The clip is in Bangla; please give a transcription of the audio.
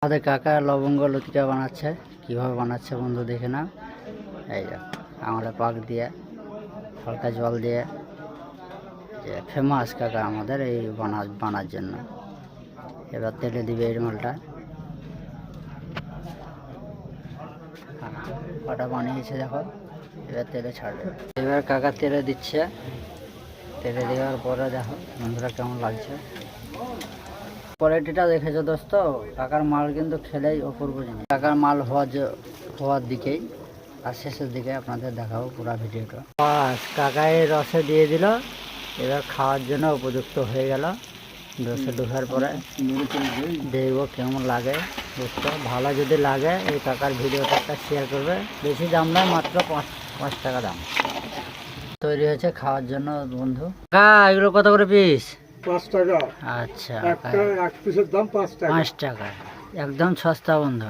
আমাদের কাকা লবঙ্গ লতিকা বানাচ্ছে, কিভাবে বানাচ্ছে বন্ধু দেখে নাও। এই যে আমরা পাক দিয়ে হালকা জল দিয়ে, যে ফেমাস কাকা আমাদের এই বানার জন্য। এবার তেলে দিবে এই মালটা, কটা বানিয়েছে দেখো। এবার তেলে ছাড়বে, এবার কাকা তেলে দিচ্ছে। তেলে দেওয়ার পরে দেখো বন্ধুরা কেমন লাগছে। কোয়ালিটিটা দেখেছো দোস্ত, কাকার মাল কিন্তু খেলেই অপূর্ব জিনিস। কাকার মাল হওয়ার দিকেই, আর শেষের দিকে আপনাদের দেখাবো পুরো ভিডিওটা। বাস কাকা এই রসে দিয়ে দিল, এবার খাওয়ার জন্য উপযুক্ত হয়ে গেল। রসে ঢোকার পরে দেখবো কেমন লাগে দোস্ত। ভালো যদি লাগে এই কাকার ভিডিওটা একটা শেয়ার করবে। বেশি দাম নয়, মাত্র 5 টাকা দাম। তৈরি হয়েছে খাওয়ার জন্য বন্ধু। কাকা এগুলো কত করে পিস? 5 টাকা। আচ্ছা, এক পিসের দাম 5 টাকা। 5 টাকা, একদম সস্তা বন্ধু।